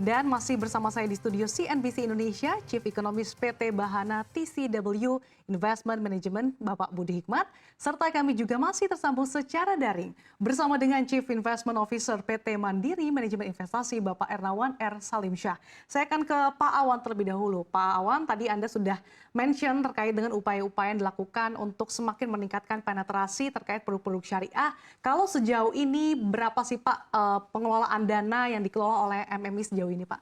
Dan masih bersama saya di studio CNBC Indonesia, Chief Economist PT Bahana TCW Investment Management, Bapak Budi Hikmat, serta kami juga masih tersambung secara daring bersama dengan Chief Investment Officer PT Mandiri Manajemen Investasi, Bapak Ernawan R. Salimsyah. Saya akan ke Pak Awan terlebih dahulu. Pak Awan, tadi Anda sudah mention terkait dengan upaya-upaya yang dilakukan untuk semakin meningkatkan penetrasi terkait produk-produk syariah. Kalau sejauh ini berapa sih Pak pengelolaan dana yang dikelola oleh MMI sejauh ini Pak?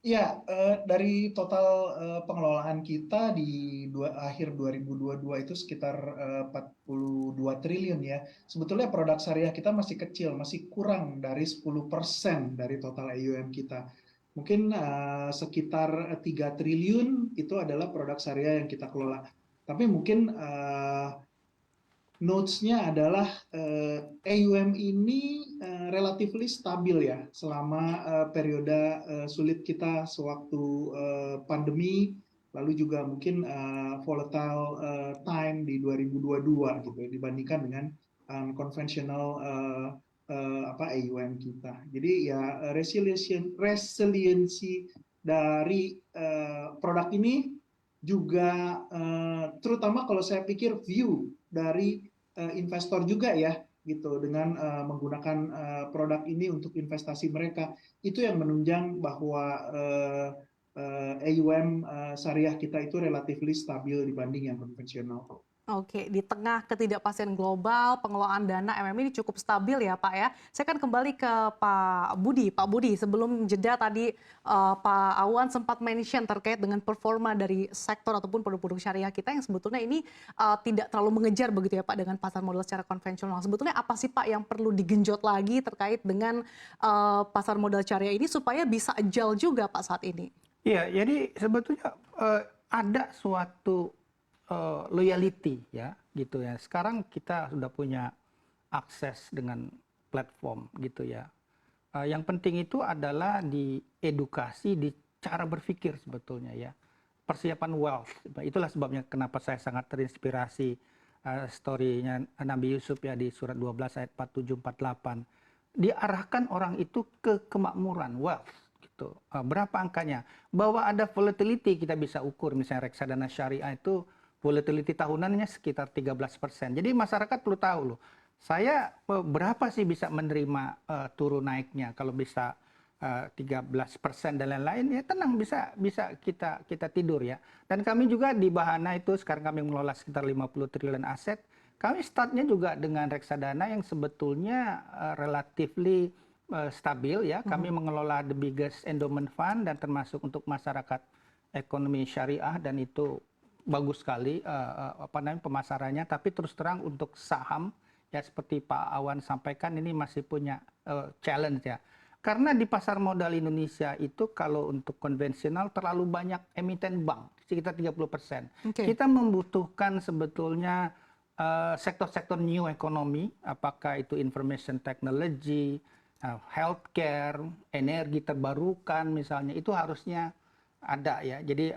Ya, dari total pengelolaan kita di akhir 2022 itu sekitar 42 triliun ya. Sebetulnya produk syariah kita masih kecil, masih kurang dari 10% dari total AUM kita. Mungkin sekitar 3 triliun itu adalah produk syariah yang kita kelola. Tapi mungkin notes-nya adalah AUM ini relatively stabil ya selama periode sulit kita sewaktu pandemi, lalu juga mungkin volatile time di 2022 gitu ya, dibandingkan dengan konvensional AUM kita. Jadi ya resiliensi dari produk ini juga terutama kalau saya pikir view dari investor juga ya gitu dengan menggunakan produk ini untuk investasi mereka, itu yang menunjang bahwa AUM syariah kita itu relatively stabil dibanding yang konvensional. Oke, di tengah ketidakpastian global, pengelolaan dana MMI ini cukup stabil ya Pak ya. Saya akan kembali ke Pak Budi. Pak Budi, sebelum jeda tadi Pak Awan sempat mention terkait dengan performa dari sektor ataupun produk-produk syariah kita yang sebetulnya ini tidak terlalu mengejar begitu ya Pak dengan pasar modal secara konvensional. Sebetulnya apa sih Pak yang perlu digenjot lagi terkait dengan pasar modal syariah ini supaya bisa agile juga Pak saat ini? Iya, jadi sebetulnya ada suatu loyalty ya gitu ya. Sekarang kita sudah punya akses dengan platform gitu ya. Yang penting itu adalah di edukasi, di cara berpikir sebetulnya ya. Persiapan wealth. Itulah sebabnya kenapa saya sangat terinspirasi story-nya Nabi Yusuf ya di surat 12 ayat 47 48. Diarahkan orang itu ke kemakmuran, wealth gitu. Berapa angkanya? Bahwa ada volatility kita bisa ukur, misalnya reksadana syariah itu volatility tahunannya sekitar 13%. Jadi masyarakat perlu tahu loh, saya berapa sih bisa menerima turun naiknya. Kalau bisa 13% dan lain-lain, ya tenang, bisa kita tidur ya. Dan kami juga di Bahana itu sekarang kami mengelola sekitar 50 triliun aset. Kami startnya juga dengan reksadana yang sebetulnya relatively stabil ya. Kami mengelola the biggest endowment fund dan termasuk untuk masyarakat ekonomi syariah, dan itu bagus sekali pemasarannya. Tapi terus terang untuk saham ya seperti Pak Awan sampaikan ini masih punya challenge ya. Karena di pasar modal Indonesia itu kalau untuk konvensional terlalu banyak emiten bank, sekitar 30%. Okay. Kita membutuhkan sebetulnya sektor-sektor new economy, apakah itu information technology, healthcare, energi terbarukan misalnya, itu harusnya ada ya. Jadi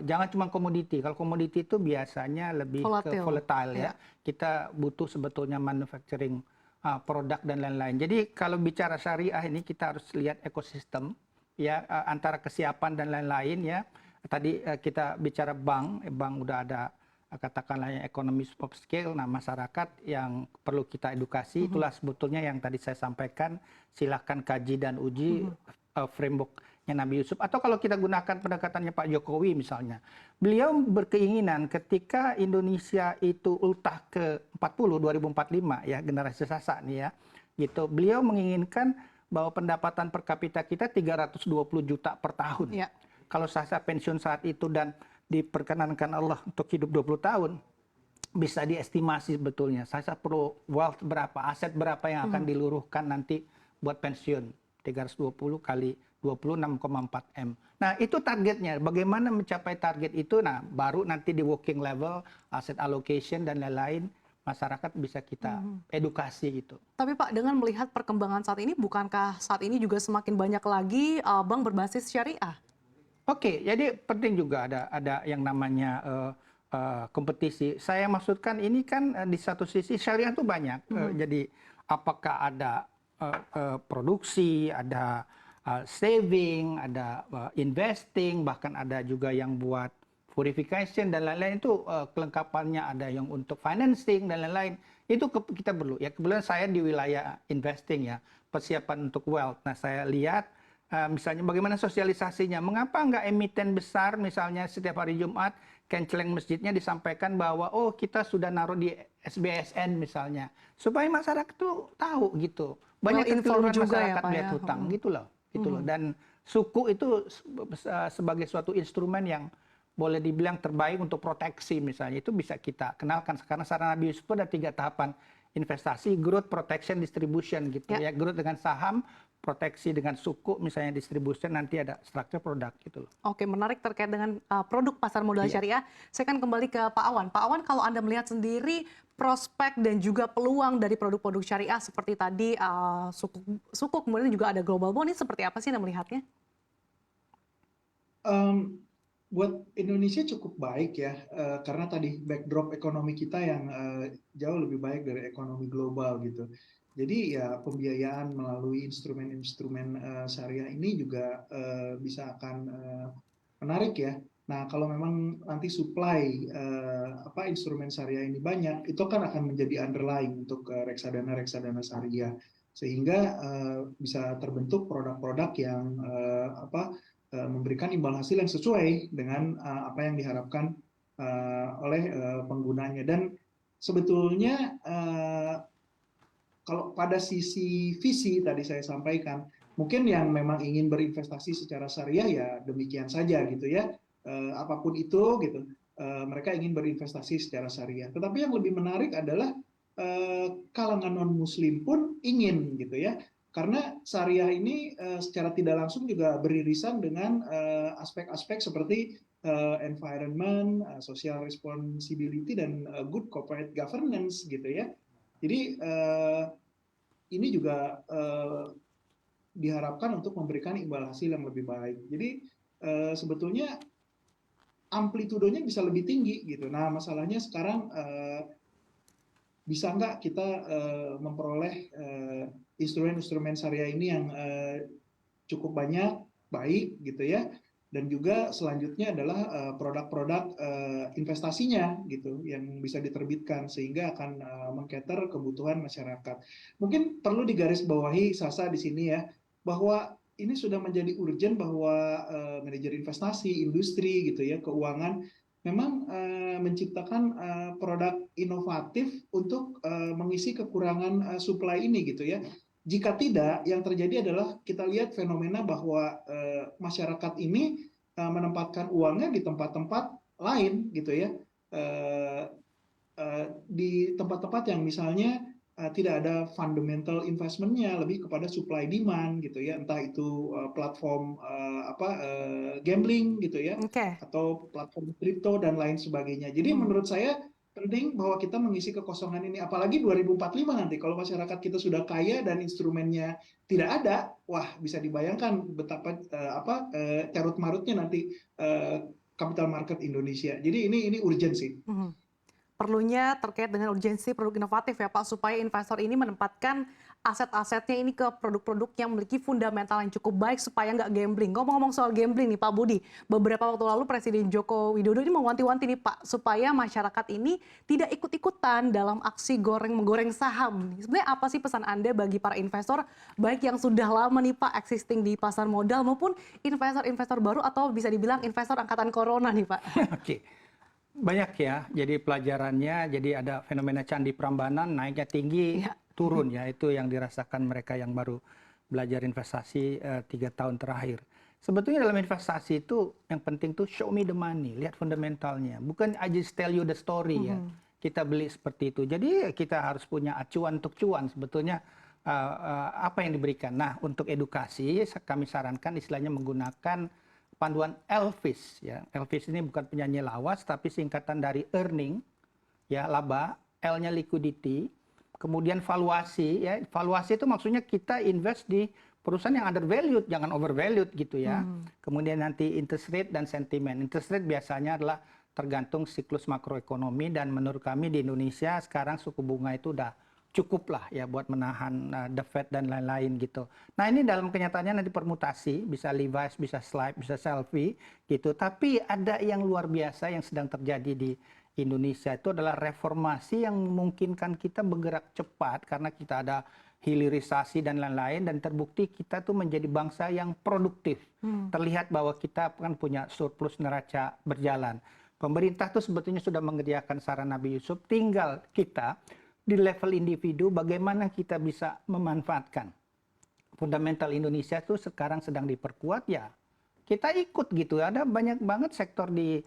jangan cuma komoditi. Kalau komoditi itu biasanya lebih ke volatile ya. Kita butuh sebetulnya manufacturing produk dan lain-lain. Jadi kalau bicara syariah ini kita harus lihat ekosistem ya, antara kesiapan dan lain-lain ya. Tadi kita bicara bank udah ada katakanlah yang ekonomi of scale. Nah, masyarakat yang perlu kita edukasi itulah sebetulnya yang tadi saya sampaikan. Silahkan kaji dan uji framework Nabi Yusuf, atau kalau kita gunakan pendekatannya Pak Jokowi misalnya, beliau berkeinginan ketika Indonesia itu ultah ke 2045 ya, generasi Sasa nih ya, gitu. Beliau menginginkan bahwa pendapatan per kapita kita 320 juta per tahun. Ya. Kalau Sasa pensiun saat itu dan diperkenankan Allah untuk hidup 20 tahun, bisa diestimasi sebetulnya Sasa perlu wealth berapa, aset berapa yang akan diluruhkan nanti buat pensiun. 320 kali 26,4 M. Nah, itu targetnya. Bagaimana mencapai target itu? Nah, baru nanti di working level, asset allocation dan lain-lain, masyarakat bisa kita edukasi gitu. Tapi Pak, dengan melihat perkembangan saat ini, bukankah saat ini juga semakin banyak lagi bank berbasis syariah? Oke, jadi penting juga ada yang namanya kompetisi. Saya maksudkan ini kan di satu sisi syariah itu banyak. Jadi apakah ada produksi, ada saving, ada investing, bahkan ada juga yang buat verification dan lain-lain. Itu kelengkapannya, ada yang untuk financing dan lain-lain. Itu kita perlu. Ya kebetulan saya di wilayah investing ya, persiapan untuk wealth. Nah saya lihat misalnya bagaimana sosialisasinya. Mengapa nggak emiten besar misalnya setiap hari Jumat kenceleng masjidnya disampaikan bahwa oh kita sudah naruh di SBSN misalnya, supaya masyarakat tuh tahu gitu. Banyak Well-informed kekeliruan juga ya, masyarakat Pak, melihat ya. hutang gitu loh. Dan suku itu sebagai suatu instrumen yang boleh dibilang terbaik untuk proteksi misalnya, itu bisa kita kenalkan. Karena saran Nabi Yusuf ada 3 tahapan investasi: growth, protection, distribution gitu ya. Growth dengan saham, proteksi dengan suku, misalnya distribution, nanti ada structure produk gitu loh. Oke, menarik terkait dengan produk pasar modal syariah. Saya akan kembali ke Pak Awan. Pak Awan, kalau Anda melihat sendiri prospek dan juga peluang dari produk-produk syariah seperti tadi suku, kemudian juga ada global bond, ini seperti apa sih Anda melihatnya? Buat Indonesia cukup baik ya, karena tadi backdrop ekonomi kita yang jauh lebih baik dari ekonomi global gitu. Jadi ya pembiayaan melalui instrumen-instrumen syariah ini juga bisa akan menarik ya. Nah kalau memang nanti supply instrumen syariah ini banyak, itu kan akan menjadi underlying untuk reksadana-reksadana syariah, sehingga bisa terbentuk produk-produk yang memberikan imbal hasil yang sesuai dengan apa yang diharapkan oleh penggunanya. Dan sebetulnya kalau pada sisi visi tadi saya sampaikan, mungkin yang memang ingin berinvestasi secara syariah ya demikian saja gitu ya, apapun itu gitu, mereka ingin berinvestasi secara syariah. Tetapi yang lebih menarik adalah kalangan non muslim pun ingin gitu ya, karena syariah ini secara tidak langsung juga beririsan dengan aspek-aspek seperti environment, social responsibility, dan good corporate governance gitu ya. Jadi ini juga diharapkan untuk memberikan imbal hasil yang lebih baik. Jadi sebetulnya amplitudonya bisa lebih tinggi gitu. Nah masalahnya sekarang bisa nggak kita memperoleh instrumen-instrumen syariah ini yang cukup banyak, baik gitu ya, dan juga selanjutnya adalah produk-produk investasinya gitu yang bisa diterbitkan sehingga akan mengcater kebutuhan masyarakat. Mungkin perlu digarisbawahi Sasa di sini ya, bahwa ini sudah menjadi urgent bahwa manajer investasi, industri gitu ya, keuangan memang menciptakan produk inovatif untuk mengisi kekurangan supply ini gitu ya. Jika tidak, yang terjadi adalah kita lihat fenomena bahwa masyarakat ini menempatkan uangnya di tempat-tempat lain gitu ya, di tempat-tempat yang misalnya tidak ada fundamental investmentnya, lebih kepada supply demand gitu ya, entah itu platform gambling gitu ya, atau platform kripto dan lain sebagainya. Jadi menurut saya penting bahwa kita mengisi kekosongan ini, apalagi 2045 nanti kalau masyarakat kita sudah kaya dan instrumennya tidak ada, wah bisa dibayangkan betapa carut marutnya nanti capital market Indonesia. Jadi ini urgent sih. Perlunya terkait dengan urgensi produk inovatif ya Pak, supaya investor ini menempatkan aset-asetnya ini ke produk-produk yang memiliki fundamental yang cukup baik supaya nggak gambling. Ngomong-ngomong soal gambling nih Pak Budi, beberapa waktu lalu Presiden Joko Widodo ini mewanti-wanti nih Pak, supaya masyarakat ini tidak ikut-ikutan dalam aksi menggoreng saham. Sebenarnya apa sih pesan Anda bagi para investor, baik yang sudah lama nih Pak existing di pasar modal maupun investor-investor baru atau bisa dibilang investor angkatan corona nih Pak? Oke. Banyak ya, jadi pelajarannya, jadi ada fenomena Candi Prambanan, naiknya tinggi, turun ya, itu yang dirasakan mereka yang baru belajar investasi 3 tahun terakhir. Sebetulnya dalam investasi itu yang penting tuh show me the money, lihat fundamentalnya, bukan I just tell you the story ya. Kita beli seperti itu, jadi kita harus punya acuan untuk cuan sebetulnya apa yang diberikan. Nah untuk edukasi kami sarankan istilahnya menggunakan panduan Elvis ya. Elvis ini bukan penyanyi lawas tapi singkatan dari earning ya, laba, L-nya liquidity, kemudian valuasi ya. Valuasi itu maksudnya kita invest di perusahaan yang undervalued, jangan overvalued gitu ya. Kemudian nanti interest rate dan sentimen. Interest rate biasanya adalah tergantung siklus makroekonomi, dan menurut kami di Indonesia sekarang suku bunga itu udah cukup lah ya buat menahan the Fed dan lain-lain gitu. Nah ini dalam kenyataannya nanti permutasi, bisa Levi's, bisa Slipe, bisa Selfie gitu. Tapi ada yang luar biasa yang sedang terjadi di Indonesia, itu adalah reformasi yang memungkinkan kita bergerak cepat karena kita ada hilirisasi dan lain-lain, dan terbukti kita tuh menjadi bangsa yang produktif. Terlihat bahwa kita kan punya surplus neraca berjalan. Pemerintah tuh sebetulnya sudah mengerjakan saran Nabi Yusuf, tinggal kita di level individu bagaimana kita bisa memanfaatkan. Fundamental Indonesia tuh sekarang sedang diperkuat, ya kita ikut gitu. Ada banyak banget sektor di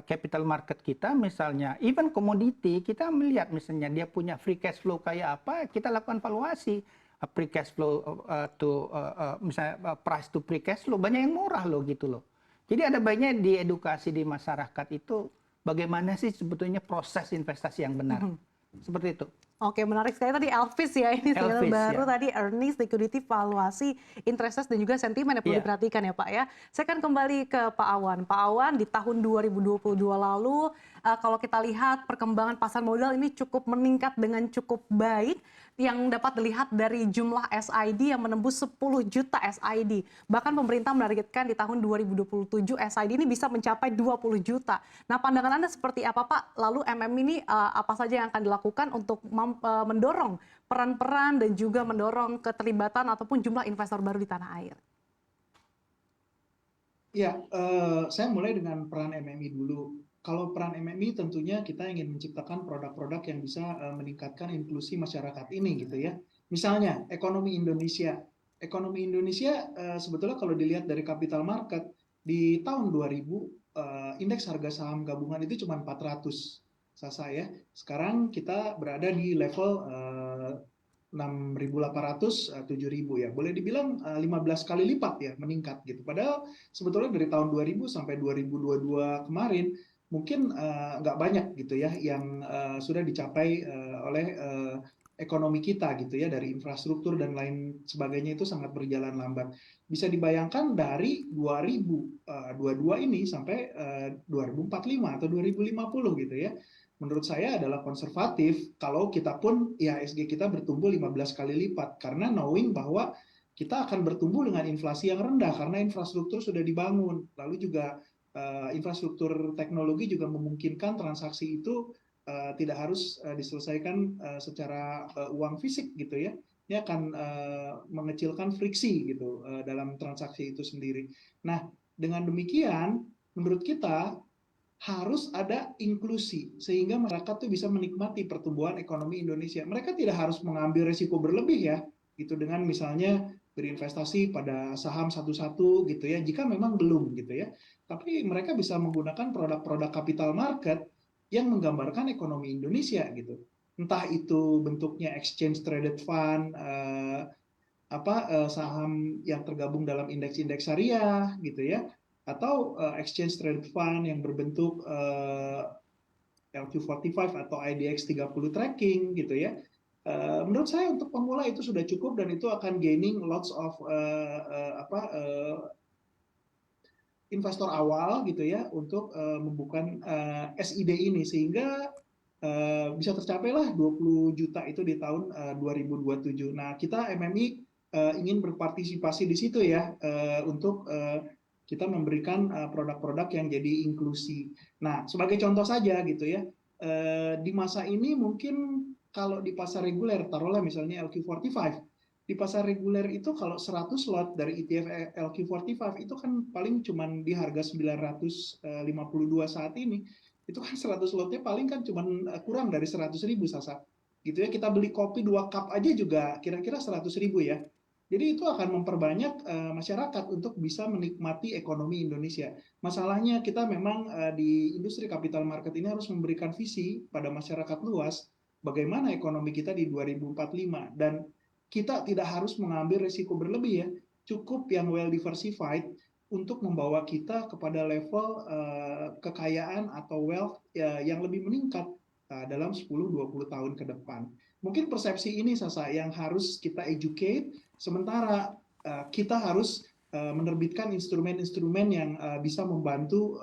capital market kita, misalnya even komoditi, kita melihat misalnya dia punya free cash flow kayak apa, kita lakukan valuasi free cash flow misalnya price to free cash flow, banyak yang murah loh gitu loh. Jadi ada baiknya diedukasi di masyarakat itu bagaimana sih sebetulnya proses investasi yang benar. Seperti itu. Oke, menarik sekali tadi Elvis ya, ini sinyal Elvis, baru ya. tadi, earnings, liquidity, valuasi, interest rate, dan juga sentimen yang perlu diperhatikan ya Pak ya. Saya akan kembali ke Pak Awan. Pak Awan, di tahun 2022 lalu, kalau kita lihat perkembangan pasar modal ini cukup meningkat dengan cukup baik, yang dapat dilihat dari jumlah SID yang menembus 10 juta SID. Bahkan pemerintah menargetkan di tahun 2027 SID ini bisa mencapai 20 juta. Nah, pandangan Anda seperti apa Pak? Lalu MM ini apa saja yang akan dilakukan untuk mendorong peran-peran dan juga mendorong keterlibatan ataupun jumlah investor baru di tanah air? Ya, saya mulai dengan peran MMI dulu. Kalau peran MMI tentunya kita ingin menciptakan produk-produk yang bisa meningkatkan inklusi masyarakat ini gitu ya. Misalnya ekonomi Indonesia. Ekonomi Indonesia sebetulnya kalau dilihat dari capital market di tahun 2000 indeks harga saham gabungan itu cuma 400 Sasa ya. Sekarang kita berada di level 6.800, 7.000 ya. Boleh dibilang 15 kali lipat ya meningkat gitu. Padahal sebetulnya dari tahun 2000 sampai 2022 kemarin mungkin nggak banyak gitu ya yang sudah dicapai oleh ekonomi kita gitu ya, dari infrastruktur dan lain sebagainya itu sangat berjalan lambat. Bisa dibayangkan dari 2022 ini sampai 2045 atau 2050 gitu ya. Menurut saya adalah konservatif kalau kita pun IHSG kita bertumbuh 15 kali lipat, karena knowing bahwa kita akan bertumbuh dengan inflasi yang rendah karena infrastruktur sudah dibangun. Lalu juga infrastruktur teknologi juga memungkinkan transaksi itu tidak harus diselesaikan secara uang fisik gitu ya. Ini akan mengecilkan friksi gitu dalam transaksi itu sendiri. Nah, dengan demikian menurut kita harus ada inklusi sehingga masyarakat tuh bisa menikmati pertumbuhan ekonomi Indonesia. Mereka tidak harus mengambil risiko berlebih ya, gitu, dengan misalnya berinvestasi pada saham satu-satu gitu ya, jika memang belum gitu ya. Tapi mereka bisa menggunakan produk-produk capital market yang menggambarkan ekonomi Indonesia gitu. Entah itu bentuknya exchange traded fund, saham yang tergabung dalam indeks-indeks syariah gitu ya, atau exchange traded fund yang berbentuk LQ45 atau IDX 30 tracking gitu ya. Menurut saya untuk pemula itu sudah cukup dan itu akan gaining lots of investor awal gitu ya untuk membuka SID ini sehingga bisa tercapailah 20 juta itu di tahun 2027. Nah, kita MMI ingin berpartisipasi di situ ya untuk kita memberikan produk-produk yang jadi inklusi. Nah, sebagai contoh saja gitu ya, di masa ini mungkin kalau di pasar reguler, taruhlah misalnya LQ45, di pasar reguler itu kalau 100 lot dari ETF LQ45 itu kan paling cuman di harga 952 saat ini. Itu kan 100 lotnya paling kan cuman kurang dari 100.000 Sasa. Gitu ya, kita beli kopi 2 cup aja juga kira-kira 100.000 ya. Jadi itu akan memperbanyak masyarakat untuk bisa menikmati ekonomi Indonesia. Masalahnya kita memang di industri capital market ini harus memberikan visi pada masyarakat luas bagaimana ekonomi kita di 2045, dan kita tidak harus mengambil risiko berlebih ya. Cukup yang well diversified untuk membawa kita kepada level kekayaan atau wealth yang lebih meningkat dalam 10-20 tahun ke depan. Mungkin persepsi ini Sasa yang harus kita educate, sementara kita harus menerbitkan instrumen-instrumen yang bisa membantu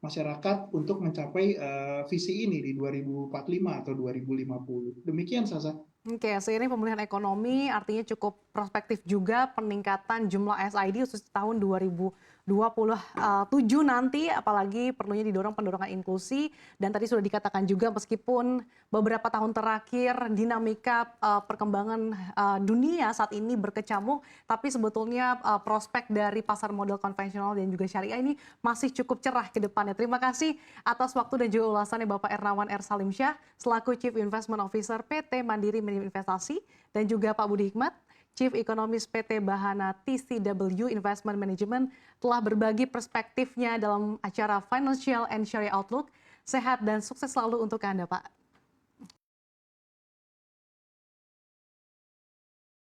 masyarakat untuk mencapai visi ini di 2045 atau 2050. Demikian Sasa. Oke, seiring pemulihan ekonomi artinya cukup prospektif juga peningkatan jumlah SID khusus tahun 2027 nanti, apalagi perlunya didorong pendorongan inklusi. Dan tadi sudah dikatakan juga meskipun beberapa tahun terakhir dinamika perkembangan dunia saat ini berkecamuk, tapi sebetulnya prospek dari pasar modal konvensional dan juga syariah ini masih cukup cerah ke depannya. Terima kasih atas waktu dan juga ulasannya Bapak Ernawan R. Salimsyah selaku Chief Investment Officer PT Mandiri Investasi, dan juga Pak Budi Hikmat, Chief Economist PT Bahana TCW Investment Management, telah berbagi perspektifnya dalam acara Financial and Sharia Outlook. Sehat dan sukses selalu untuk Anda, Pak.